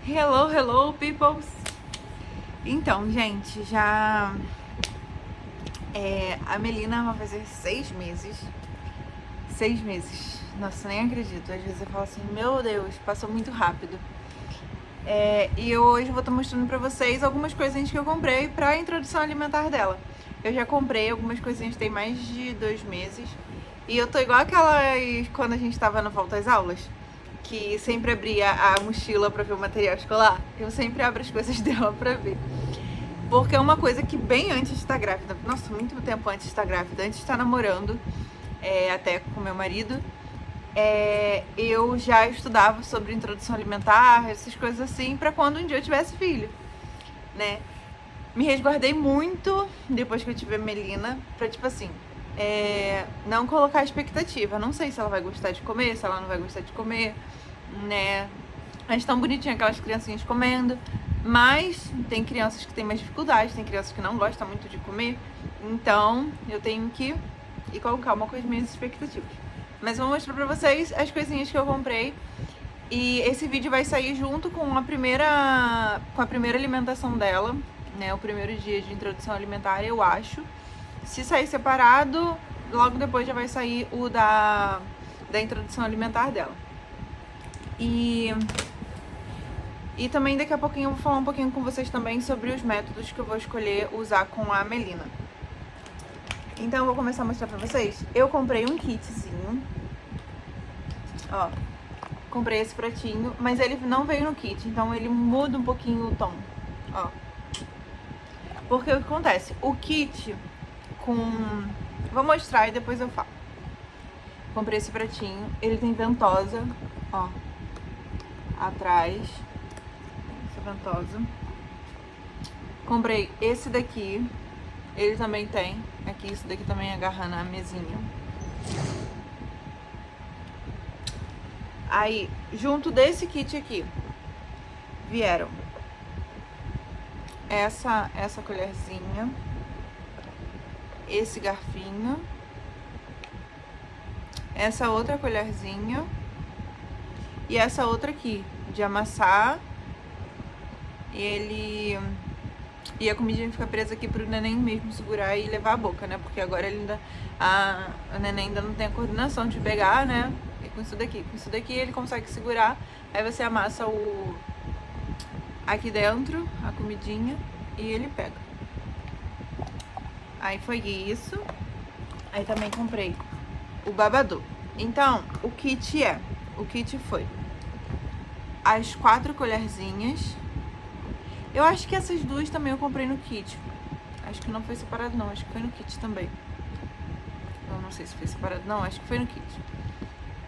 Hello, hello, peoples! Então, gente, já... a Melina vai fazer 6 meses. 6 meses. Nossa, nem acredito. Às vezes eu falo assim, meu Deus, passou muito rápido. E eu hoje vou estar mostrando pra vocês algumas coisinhas que eu comprei pra introdução alimentar dela. Eu já comprei algumas coisinhas, tem mais de 2 meses. E eu tô igual aquelas quando a gente tava na volta às aulas, que sempre abria a mochila pra ver o material escolar. Eu sempre abro as coisas dela pra ver. Porque é uma coisa que bem antes de estar grávida, nossa, muito tempo antes de estar grávida, antes de estar namorando, até com meu marido, eu já estudava sobre introdução alimentar, essas coisas assim, pra quando um dia eu tivesse filho, né? Me resguardei muito depois que eu tive a Melina, pra tipo assim, não colocar expectativa. Não sei se ela vai gostar de comer, se ela não vai gostar de comer, né? Acho tão bonitinho aquelas criancinhas comendo, mas tem crianças que têm mais dificuldade, tem crianças que não gostam muito de comer, então eu tenho que ir com calma com as minhas expectativas. Mas eu vou mostrar pra vocês as coisinhas que eu comprei, e esse vídeo vai sair junto com a primeira alimentação dela, né, o primeiro dia de introdução alimentar, eu acho. Se sair separado, logo depois já vai sair o da introdução alimentar dela. E também daqui a pouquinho eu vou falar um pouquinho com vocês também sobre os métodos que eu vou escolher usar com a Melina. Então eu vou começar a mostrar pra vocês. Eu comprei um kitzinho. Ó, comprei esse pratinho, mas ele não veio no kit, então ele muda um pouquinho o tom. Ó. Porque o que acontece? O kit com... Vou mostrar e depois eu falo. Comprei esse pratinho, ele tem ventosa, ó, atrás. Ventosa. Comprei esse daqui, ele também tem. Aqui, isso daqui também agarra na mesinha. Aí, junto desse kit aqui, vieram essa colherzinha, esse garfinho, essa outra colherzinha e essa outra aqui, de amassar. E a comidinha fica presa aqui pro neném mesmo segurar e levar a boca, né? Porque agora ele ainda, a neném ainda não tem a coordenação de pegar, né? E com isso daqui ele consegue segurar. Aí você amassa aqui dentro a comidinha e ele pega. Aí foi isso. Aí também comprei o babador. Então, o kit foi as 4 colherzinhas. Eu acho que essas duas também eu comprei no kit. Acho que não foi separado não, acho que foi no kit também. Eu não sei se foi separado, não, acho que foi no kit.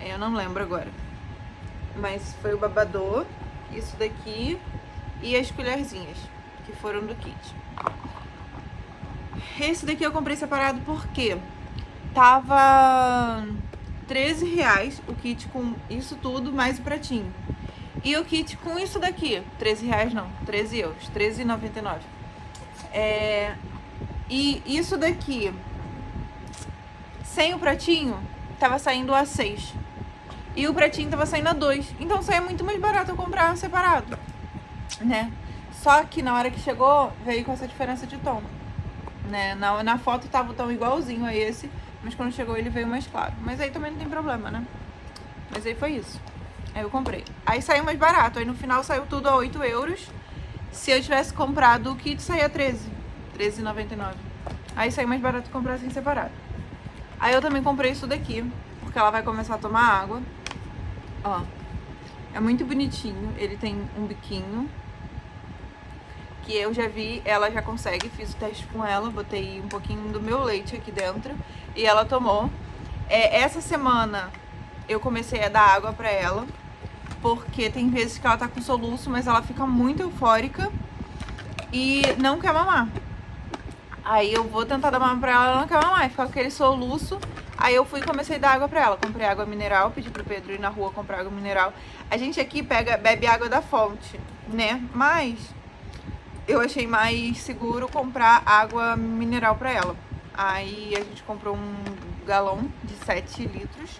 Eu não lembro agora. Mas foi o babador, isso daqui e as colherzinhas, que foram do kit. Esse daqui eu comprei separado porque tava R$13 o kit com isso tudo, mais o pratinho. E o kit com isso daqui, R$13 não, 13 euros, R$13,99. E isso daqui, sem o pratinho, tava saindo a 6. E o pratinho tava saindo a 2. Então saia muito mais barato eu comprar separado, né? Só que na hora que chegou, veio com essa diferença de tom, né? Na foto tava o tom igualzinho a esse, mas quando chegou ele veio mais claro. Mas aí também não tem problema, né? Mas aí foi isso. Aí eu comprei. Aí saiu mais barato. Aí no final saiu tudo a 8 euros. Se eu tivesse comprado o kit, saía 13. R$13,99. Aí saiu mais barato comprar assim separado. Aí eu também comprei isso daqui, porque ela vai começar a tomar água. Ó. É muito bonitinho. Ele tem um biquinho, que eu já vi, ela já consegue. Fiz o teste com ela, botei um pouquinho do meu leite aqui dentro e ela tomou. Essa semana eu comecei a dar água pra ela, porque tem vezes que ela tá com soluço, mas ela fica muito eufórica e não quer mamar. Aí eu vou tentar dar mamar pra ela não quer mamar, e fica com aquele soluço. Aí eu fui e comecei a dar água pra ela. Comprei água mineral, pedi pro Pedro ir na rua comprar água mineral. A gente aqui bebe água da fonte, né? Mas eu achei mais seguro comprar água mineral pra ela. Aí a gente comprou um galão de 7 litros.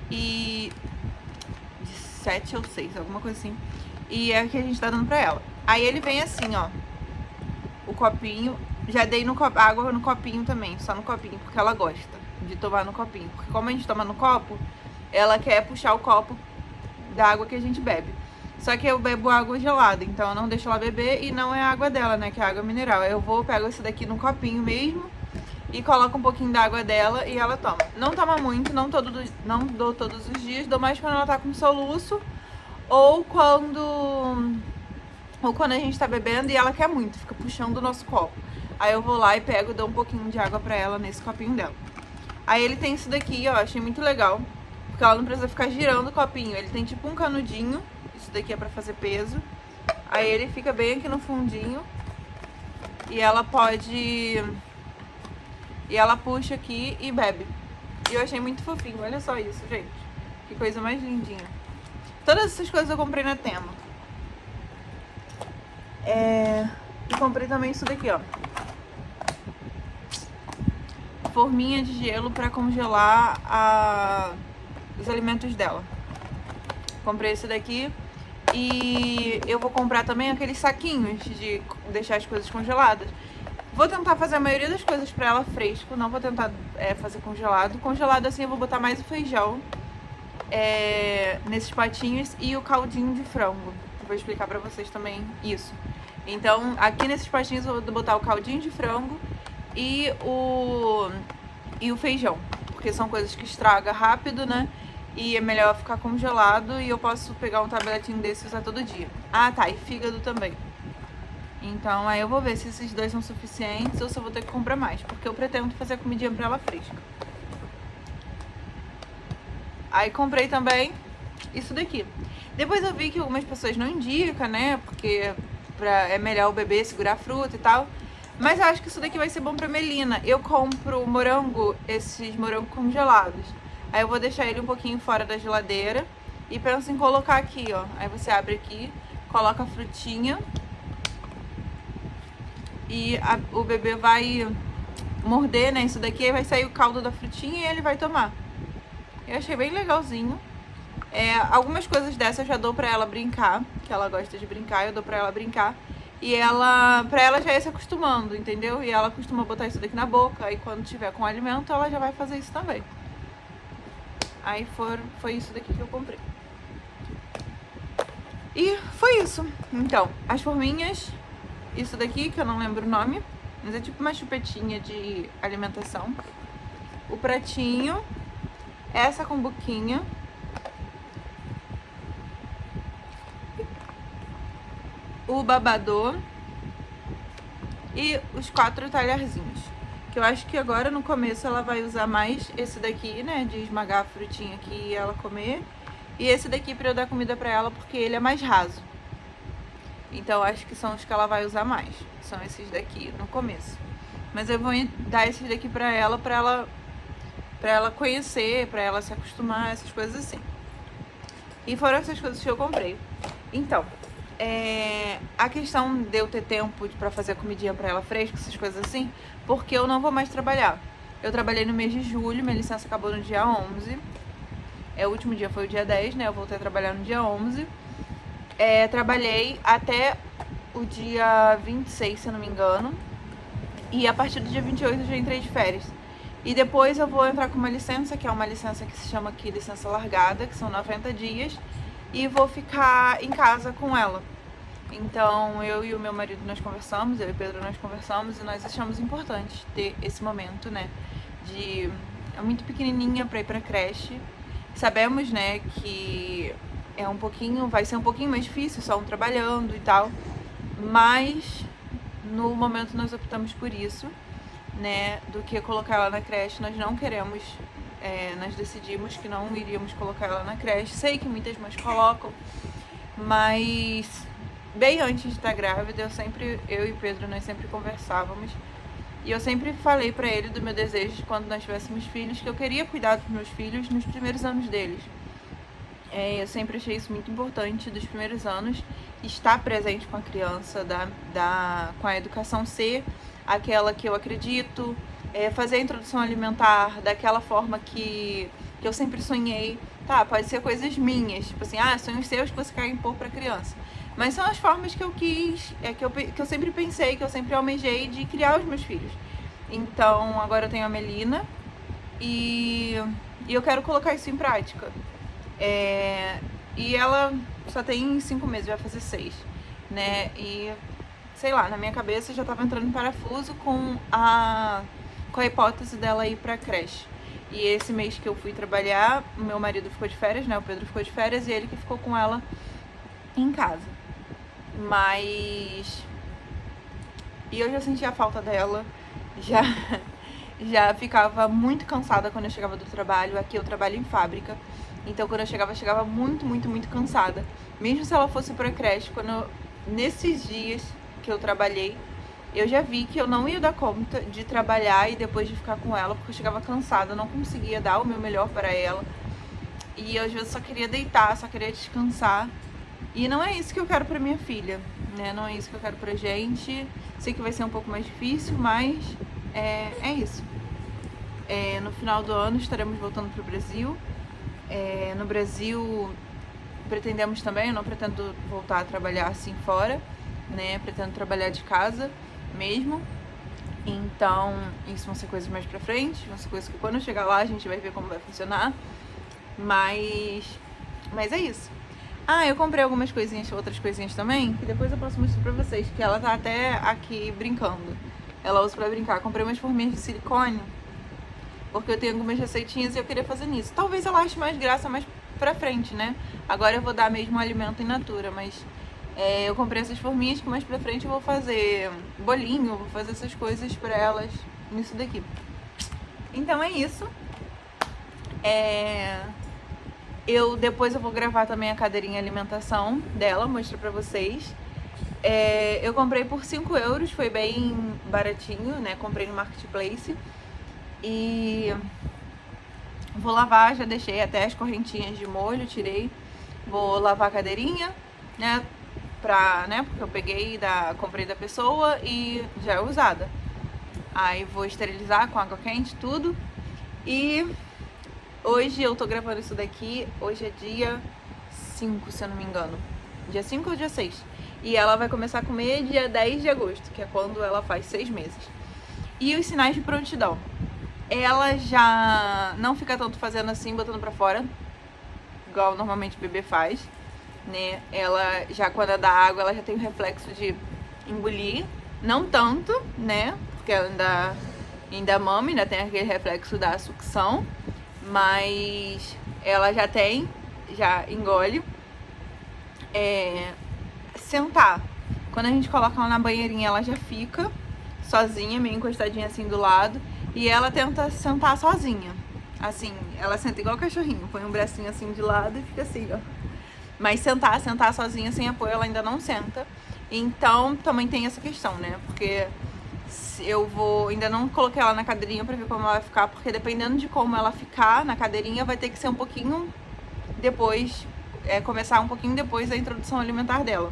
E 7 ou 6, alguma coisa assim. E é o que a gente tá dando pra ela. Aí ele vem assim, ó, o copinho. Já dei água no copinho também, só no copinho, porque ela gosta de tomar no copinho. Porque como a gente toma no copo, ela quer puxar o copo da água que a gente bebe. Só que eu bebo água gelada, então eu não deixo ela beber e não é a água dela, né, que é água mineral. Eu pego esse daqui no copinho mesmo e coloco um pouquinho da água dela e ela toma. Não toma muito, não dou todos os dias, dou mais quando ela tá com soluço ou quando a gente tá bebendo e ela quer muito, fica puxando o nosso copo. Aí eu vou lá e pego e dou um pouquinho de água pra ela nesse copinho dela. Aí ele tem isso daqui, ó, achei muito legal, porque ela não precisa ficar girando o copinho. Ele tem tipo um canudinho, isso daqui é pra fazer peso. Aí ele fica bem aqui no fundinho e ela puxa aqui e bebe. E eu achei muito fofinho, olha só isso, gente. Que coisa mais lindinha. Todas essas coisas eu comprei na Tema. E comprei também isso daqui, ó. Forminha de gelo pra congelar os alimentos dela. Comprei esse daqui. E eu vou comprar também aqueles saquinhos de deixar as coisas congeladas. Vou tentar fazer a maioria das coisas pra ela fresco. Não vou tentar fazer congelado. Congelado assim eu vou botar mais o feijão nesses potinhos e o caldinho de frango. Vou explicar pra vocês também isso. Então aqui nesses potinhos eu vou botar o caldinho de frango e o feijão. Porque são coisas que estraga rápido, né? E é melhor ficar congelado e eu posso pegar um tabletinho desse e usar todo dia. Ah, tá, e fígado também. Então aí eu vou ver se esses dois são suficientes ou se eu vou ter que comprar mais, porque eu pretendo fazer a comidinha pra ela fresca. Aí comprei também isso daqui. Depois eu vi que algumas pessoas não indicam, né, porque é melhor o bebê segurar a fruta e tal. Mas eu acho que isso daqui vai ser bom pra Melina. Eu compro morango, esses morangos congelados. Aí eu vou deixar ele um pouquinho fora da geladeira e penso em colocar aqui, ó. Aí você abre aqui, coloca a frutinha e o bebê vai morder, né, isso daqui, aí vai sair o caldo da frutinha e ele vai tomar. Eu achei bem legalzinho. Algumas coisas dessas eu já dou pra ela brincar, que ela gosta de brincar, eu dou pra ela brincar. E pra ela já ir se acostumando, entendeu? E ela costuma botar isso daqui na boca, aí quando tiver com alimento ela já vai fazer isso também. Aí foi isso daqui que eu comprei. E foi isso. Então, as forminhas, isso daqui que eu não lembro o nome, mas é tipo uma chupetinha de alimentação. O pratinho, essa cumbuquinha. O babador e os 4 talherzinhos. Que eu acho que agora no começo ela vai usar mais esse daqui, né, de esmagar a frutinha aqui e ela comer. E esse daqui pra eu dar comida pra ela porque ele é mais raso. Então acho que são os que ela vai usar mais. São esses daqui no começo. Mas eu vou dar esses daqui pra ela conhecer, pra ela se acostumar, essas coisas assim. E foram essas coisas que eu comprei. Então, a questão de eu ter tempo pra fazer a comidinha pra ela fresca, essas coisas assim, porque eu não vou mais trabalhar. Eu trabalhei no mês de julho, minha licença acabou no dia 11. O último dia foi o dia 10, né? Eu voltei a trabalhar no dia 11. Trabalhei até o dia 26, se eu não me engano. E a partir do dia 28 eu já entrei de férias. E depois eu vou entrar com uma licença, que é uma licença que se chama aqui licença largada, que são 90 dias. E vou ficar em casa com ela. Então eu e o meu marido nós conversamos, eu e o Pedro nós conversamos e nós achamos importante ter esse momento, né? É muito pequenininha pra ir pra creche. Sabemos, né, que vai ser um pouquinho mais difícil, só um trabalhando e tal. Mas no momento nós optamos por isso, né? Do que colocar ela na creche, nós não queremos. Nós decidimos que não iríamos colocar ela na creche. Sei que muitas mães colocam, mas bem antes de estar grávida, eu e o Pedro, nós sempre conversávamos. E eu sempre falei pra ele do meu desejo de quando nós tivéssemos filhos, que eu queria cuidar dos meus filhos nos primeiros anos deles. Eu sempre achei isso muito importante, dos primeiros anos, estar presente com a criança, com a educação ser aquela que eu acredito, fazer a introdução alimentar daquela forma que eu sempre sonhei, Tá, pode ser coisas minhas, tipo assim, sonhos seus que você quer impor pra criança. Mas são as formas que eu quis, que eu sempre pensei, que eu sempre almejei de criar os meus filhos. Então, agora eu tenho a Melina e eu quero colocar isso em prática. E ela só tem 5 meses, vai fazer 6, né? E, sei lá, na minha cabeça já tava entrando em parafuso com a hipótese dela ir pra creche. E esse mês que eu fui trabalhar, meu marido ficou de férias, né? O Pedro ficou de férias e ele que ficou com ela em casa. Mas... E eu já sentia a falta dela, já ficava muito cansada quando eu chegava do trabalho. Aqui eu trabalho em fábrica, então quando eu chegava muito, muito, muito cansada. Mesmo se ela fosse pra creche, nesses dias que eu trabalhei, eu já vi que eu não ia dar conta de trabalhar e depois de ficar com ela, porque eu chegava cansada, eu não conseguia dar o meu melhor para ela. E eu às vezes só queria deitar, só queria descansar. E não é isso que eu quero pra minha filha, né? Não é isso que eu quero pra gente. Sei que vai ser um pouco mais difícil, mas é isso. No final do ano estaremos voltando pro Brasil. No Brasil pretendemos também, eu não pretendo voltar a trabalhar assim fora, né? Pretendo trabalhar de casa mesmo. Então, isso vão ser coisas mais pra frente, vão ser coisas que quando eu chegar lá a gente vai ver como vai funcionar. Mas é isso. Eu comprei algumas coisinhas, outras coisinhas também, que depois eu posso mostrar pra vocês, que ela tá até aqui brincando. Ela usa pra brincar. Comprei umas forminhas de silicone, porque eu tenho algumas receitinhas e eu queria fazer nisso. Talvez ela ache mais graça mais pra frente, né? Agora eu vou dar mesmo alimento in natura, mas eu comprei essas forminhas que mais pra frente eu vou fazer bolinho, vou fazer essas coisas pra elas nisso daqui. Então é isso. Depois eu vou gravar também a cadeirinha alimentação dela, mostrar pra vocês. Eu comprei por 5 euros, foi bem baratinho, né? Comprei no Marketplace. E vou lavar, já deixei até as correntinhas de molho, tirei. Vou lavar a cadeirinha, né? Porque eu comprei da pessoa e já é usada. Aí vou esterilizar com água quente, tudo. E hoje eu tô gravando isso daqui, hoje é dia 5, se eu não me engano. Dia 5 ou dia 6. E ela vai começar a comer dia 10 de agosto, que é quando ela faz 6 meses. E os sinais de prontidão. Ela já não fica tanto fazendo assim, botando pra fora, igual normalmente o bebê faz, né? Ela já, quando é da água, ela já tem o reflexo de engolir. Não tanto, né? Porque ela ainda mama, ainda tem aquele reflexo da sucção. Mas ela já engole. Sentar. Quando a gente coloca ela na banheirinha, ela já fica sozinha, meio encostadinha assim do lado. E ela tenta sentar sozinha. Assim, ela senta igual cachorrinho. Põe um bracinho assim de lado e fica assim, ó. Mas sentar sozinha, sem apoio, ela ainda não senta. Então, também tem essa questão, né? Porque ainda não coloquei ela na cadeirinha pra ver como ela vai ficar, porque dependendo de como ela ficar na cadeirinha, vai ter que ser um pouquinho depois, começar um pouquinho depois da introdução alimentar dela,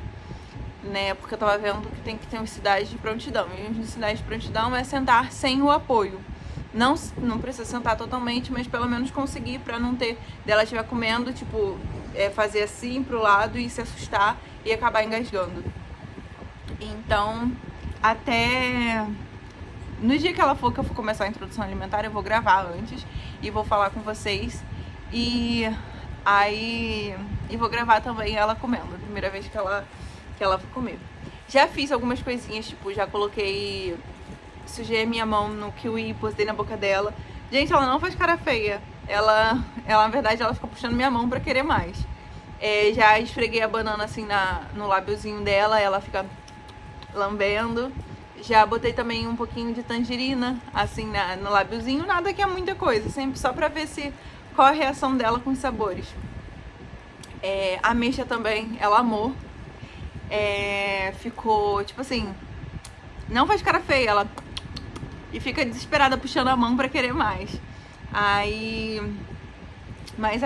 né? Porque eu tava vendo que tem que ter uns sinais de prontidão, e os sinais de prontidão é sentar sem o apoio. Não precisa sentar totalmente, mas pelo menos conseguir, pra não ter, dela estiver comendo, tipo, fazer assim pro lado e se assustar e acabar engasgando. Então, até no dia que eu for começar a introdução alimentar, eu vou gravar antes e vou falar com vocês. E vou gravar também ela comendo, a primeira vez que ela for comer. Já fiz algumas coisinhas, tipo, já sujei a minha mão no kiwi e postei na boca dela. Gente, ela não faz cara feia. Ela na verdade, ela fica puxando minha mão pra querer mais. Já esfreguei a banana assim no lábiozinho dela, ela fica lambendo. Já botei também um pouquinho de tangerina, assim, no lábiozinho. Nada que é muita coisa, sempre só pra ver qual a reação dela com os sabores. A ameixa também, ela amou. Ficou, tipo assim, não faz cara feia, ela... E fica desesperada puxando a mão pra querer mais. Mas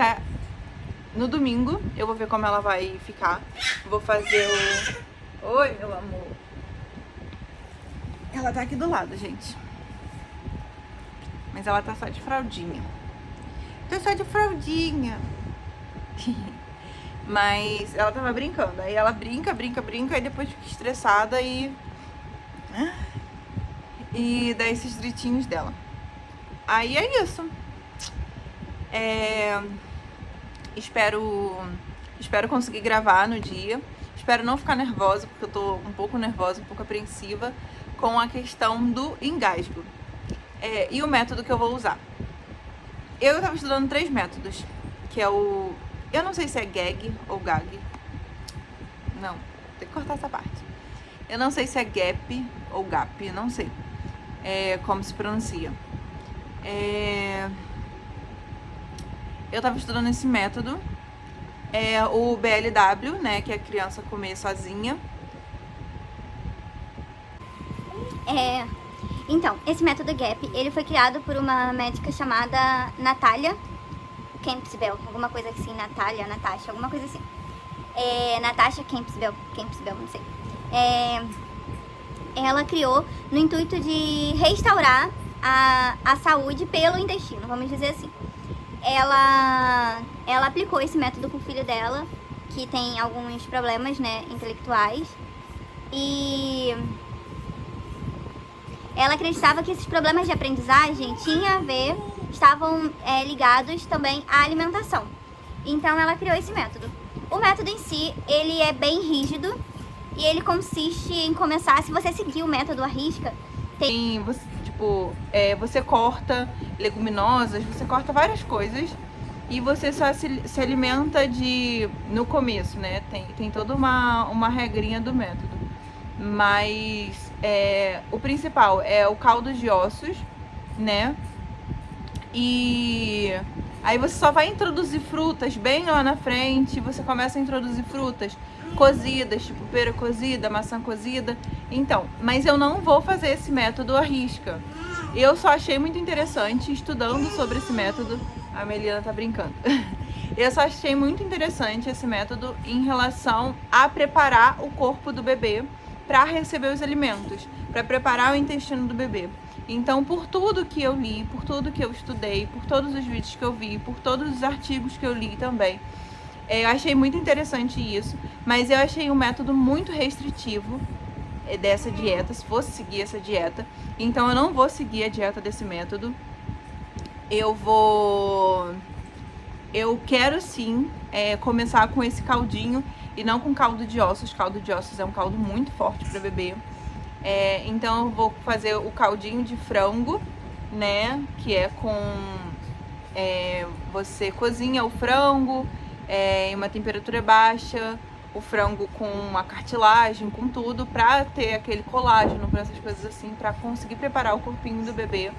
no domingo eu vou ver como ela vai ficar. Vou fazer Oi, meu amor. Ela tá aqui do lado, gente. Mas ela tá só de fraldinha. Tô só de fraldinha. Mas ela tava brincando. Aí ela brinca, e depois fica estressada e dá esses gritinhos dela. Aí é isso. Espero conseguir gravar no dia. Espero não ficar nervosa, porque eu tô um pouco nervosa, um pouco apreensiva com a questão do engasgo. E o método que eu vou usar. Eu tava estudando 3 métodos, que é o... Eu não sei se é gag ou gag. Não, tem que cortar essa parte. Eu não sei se é gap ou gap, não sei como se pronuncia. Eu tava estudando esse método, o BLW, né, que é a criança comer sozinha. Então, esse método GAP, ele foi criado por uma médica chamada Natália Campbell, alguma coisa assim, Natasha, alguma coisa assim. Natasha Campbell, não sei. Ela criou no intuito de restaurar a saúde pelo intestino, vamos dizer assim. Ela aplicou esse método com o filho dela, que tem alguns problemas, né, intelectuais, e ela acreditava que esses problemas de aprendizagem estavam ligados também à alimentação. Então ela criou esse método. O método em si, ele é bem rígido e ele consiste em começar, se você seguir o método à risca, você corta leguminosas, você corta várias coisas e você só se alimenta no começo, né? Tem toda uma regrinha do método. Mas o principal é o caldo de ossos, né? E aí você só vai introduzir frutas bem lá na frente. Você começa a introduzir frutas cozidas, tipo pera cozida, maçã cozida. Então, mas eu não vou fazer esse método à risca. Eu só achei muito interessante estudando sobre esse método. A Melina tá brincando. Eu só achei muito interessante esse método em relação a preparar o corpo do bebê para receber os alimentos, para preparar o intestino do bebê. Então, por tudo que eu li, por tudo que eu estudei, por todos os vídeos que eu vi, por todos os artigos que eu li também, eu achei muito interessante isso, mas eu achei um método muito restritivo dessa dieta, se fosse seguir essa dieta. Então, eu não vou seguir a dieta desse método. Eu quero sim começar com esse caldinho e não com caldo de ossos. Caldo de ossos é um caldo muito forte para bebê. Então eu vou fazer o caldinho de frango, né? Que é com... você cozinha o frango em uma temperatura baixa, o frango com uma cartilagem, com tudo, pra ter aquele colágeno, pra essas coisas assim, pra conseguir preparar o corpinho do bebê.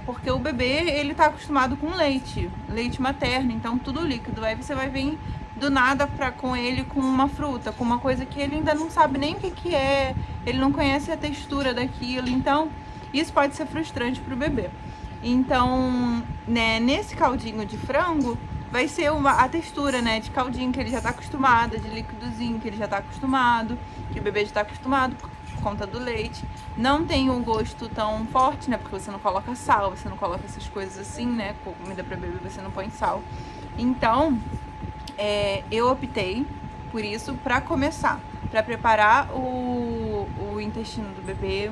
Porque o bebê, ele tá acostumado com leite materno, então tudo líquido. Aí você vai vir do nada com ele com uma fruta, com uma coisa que ele ainda não sabe nem o que é, ele não conhece a textura daquilo, então isso pode ser frustrante pro bebê. Então, né, nesse caldinho de frango, vai ser a textura, né, de caldinho que ele já tá acostumado, de líquidozinho que ele já tá acostumado, que o bebê já tá acostumado por conta do leite. Não tem um gosto tão forte, né, porque você não coloca sal, você não coloca essas coisas assim, né, com comida pra bebê você não põe sal. Então, eu optei por isso pra começar, pra preparar o intestino do bebê,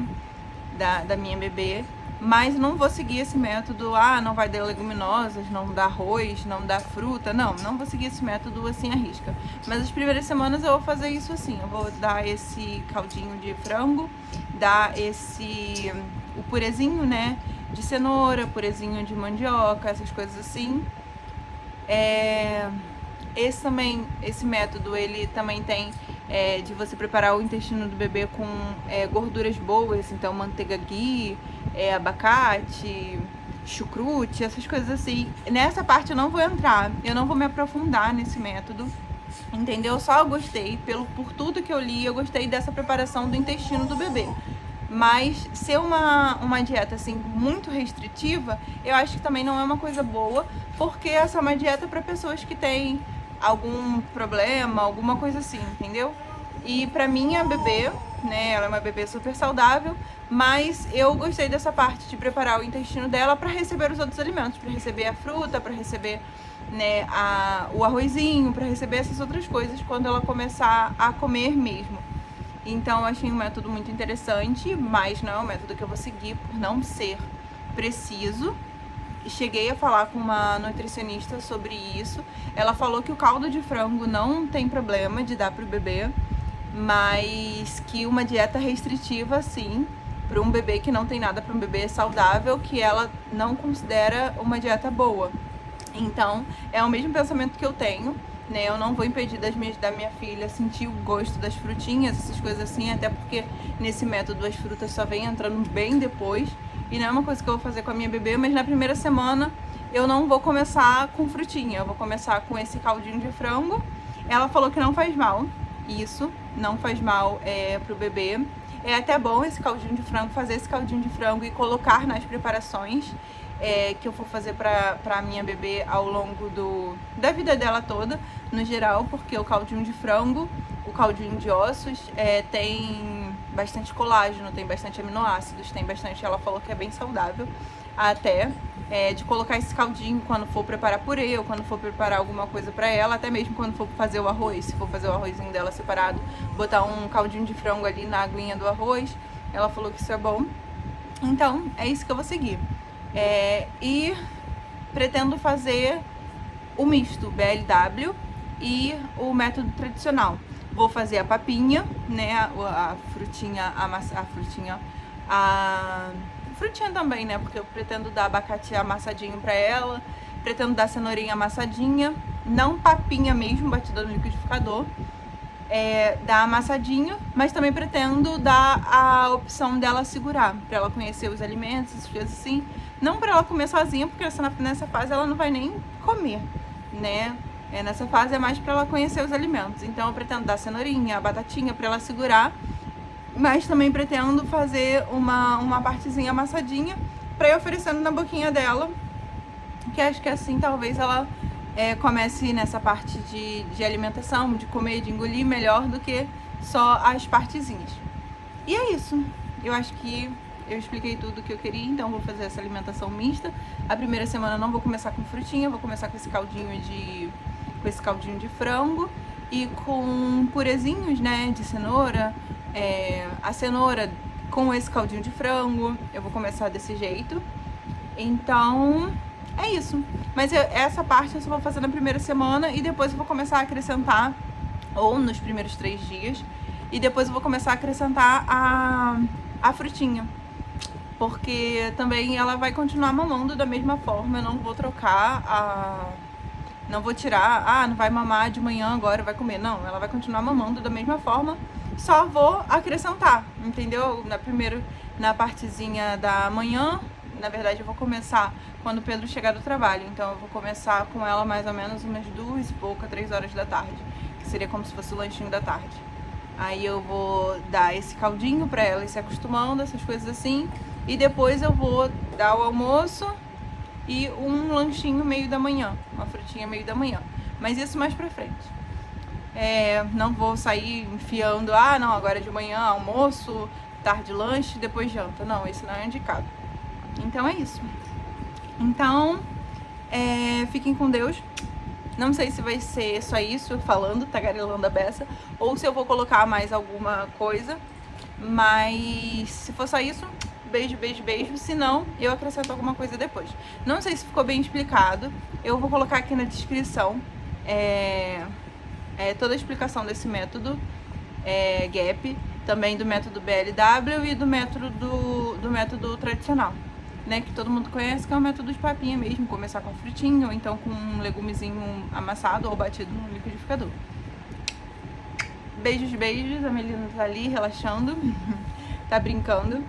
da minha bebê. Mas não vou seguir esse método, não vai dar leguminosas, não dá arroz, não dá fruta. Não vou seguir esse método assim à risca. Mas as primeiras semanas eu vou fazer isso assim. Eu vou dar esse caldinho de frango, dar o purezinho, né, de cenoura, purezinho de mandioca, essas coisas assim. Esse método, ele também tem de você preparar o intestino do bebê com gorduras boas, então manteiga ghee, abacate, chucrute, essas coisas assim. Nessa parte eu não vou entrar, eu não vou me aprofundar nesse método, entendeu? Só gostei, por tudo que eu li, eu gostei dessa preparação do intestino do bebê. Mas ser uma dieta assim muito restritiva, eu acho que também não é uma coisa boa, porque essa é uma dieta para pessoas que têm algum problema, alguma coisa assim, entendeu? E pra minha bebê, né, ela é uma bebê super saudável, mas eu gostei dessa parte de preparar o intestino dela para receber os outros alimentos, para receber a fruta, para receber né, o arrozinho, para receber essas outras coisas quando ela começar a comer mesmo. Então eu achei um método muito interessante, mas não é um método que eu vou seguir por não ser preciso. Cheguei a falar com uma nutricionista sobre isso. Ela falou que o caldo de frango não tem problema de dar pro bebê, mas que uma dieta restritiva, sim, para um bebê que não tem nada, para um bebê saudável, que ela não considera uma dieta boa. Então, é o mesmo pensamento que eu tenho, né? Eu não vou impedir da minha filha sentir o gosto das frutinhas, essas coisas assim, até porque nesse método as frutas só vêm entrando bem depois. E não é uma coisa que eu vou fazer com a minha bebê, mas na primeira semana eu não vou começar com frutinha, eu vou começar com esse caldinho de frango. Ela falou que não faz mal, isso, não faz mal pro bebê. É até bom esse caldinho de frango, fazer esse caldinho de frango e colocar nas preparações que eu for fazer pra minha bebê ao longo da vida dela toda, no geral, porque o caldinho de frango, o caldinho de ossos, tem bastante colágeno, tem bastante aminoácidos, tem bastante, ela falou que é bem saudável até, de colocar esse caldinho quando for preparar purê ou quando for preparar alguma coisa pra ela, até mesmo quando for fazer o arroz, se for fazer o arrozinho dela separado, botar um caldinho de frango ali na aguinha do arroz, ela falou que isso é bom. Então, é isso que eu vou seguir. E pretendo fazer o misto BLW e o método tradicional. Vou fazer a papinha, né, a frutinha também, né, porque eu pretendo dar abacate amassadinho pra ela, pretendo dar cenourinha amassadinha, não papinha mesmo, batida no liquidificador, dar amassadinho, mas também pretendo dar a opção dela segurar, pra ela conhecer os alimentos, essas coisas assim, não pra ela comer sozinha, porque nessa fase ela não vai nem comer, né. Nessa fase é mais para ela conhecer os alimentos. Então eu pretendo dar cenourinha, batatinha para ela segurar, mas também pretendo fazer uma partezinha amassadinha para ir oferecendo na boquinha dela, que acho que assim talvez ela comece nessa parte de alimentação, de comer, de engolir melhor do que só as partezinhas. E é isso. Eu acho que eu expliquei tudo o que eu queria, então vou fazer essa alimentação mista. A primeira semana eu não vou começar com frutinha, vou começar com esse caldinho de frango e com purezinhos, né, de cenoura, a cenoura com esse caldinho de frango. Eu vou começar desse jeito. Então, é isso. Mas essa parte eu só vou fazer na primeira semana e depois eu vou começar a acrescentar, ou nos primeiros 3 dias, e depois eu vou começar a acrescentar a frutinha. Porque também ela vai continuar mamando da mesma forma, eu não vou trocar não vou tirar, não vai mamar de manhã agora, vai comer. Não, ela vai continuar mamando da mesma forma, só vou acrescentar, entendeu? Na partezinha da manhã, na verdade eu vou começar quando o Pedro chegar do trabalho, então eu vou começar com ela mais ou menos umas 2 e pouca, 3 horas da tarde, que seria como se fosse o lanchinho da tarde. Aí eu vou dar esse caldinho pra ela ir se acostumando, essas coisas assim, e depois eu vou dar o almoço e um lanchinho meio da manhã, uma frutinha meio da manhã, mas isso mais pra frente. Não vou sair enfiando, não, agora de manhã almoço, tarde lanche, depois janta, não, esse não é indicado. Então é isso. Então, fiquem com Deus. Não sei se vai ser só isso, falando, tagarelando a beça, ou se eu vou colocar mais alguma coisa, mas se for só isso, beijo, beijo, beijo. Se não, eu acrescento alguma coisa depois. Não sei se ficou bem explicado. Eu vou colocar aqui na descrição toda a explicação desse método GAP, também do método BLW e do método tradicional, né? Que todo mundo conhece, que é o método de papinha mesmo. Começar com frutinha ou então com um legumezinho amassado ou batido no liquidificador. Beijos, beijos. A Melina tá ali relaxando, tá brincando.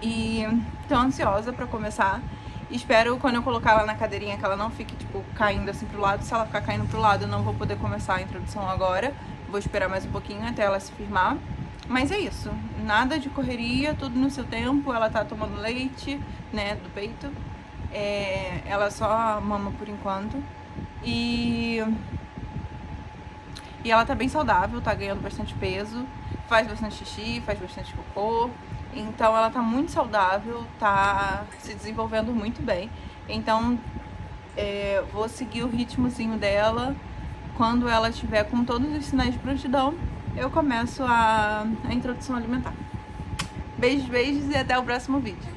E tô ansiosa pra começar. Espero quando eu colocar ela na cadeirinha que ela não fique, tipo, caindo assim pro lado. Se ela ficar caindo pro lado, eu não vou poder começar a introdução agora. Vou esperar mais um pouquinho até ela se firmar. Mas é isso. Nada de correria, tudo no seu tempo. Ela tá tomando leite, né, do peito. Ela só mama por enquanto. E ela tá bem saudável, tá ganhando bastante peso. Faz bastante xixi, faz bastante cocô. Então ela tá muito saudável, tá se desenvolvendo muito bem. Então vou seguir o ritmozinho dela. Quando ela estiver com todos os sinais de prontidão, eu começo a introdução alimentar. Beijos, beijos e até o próximo vídeo.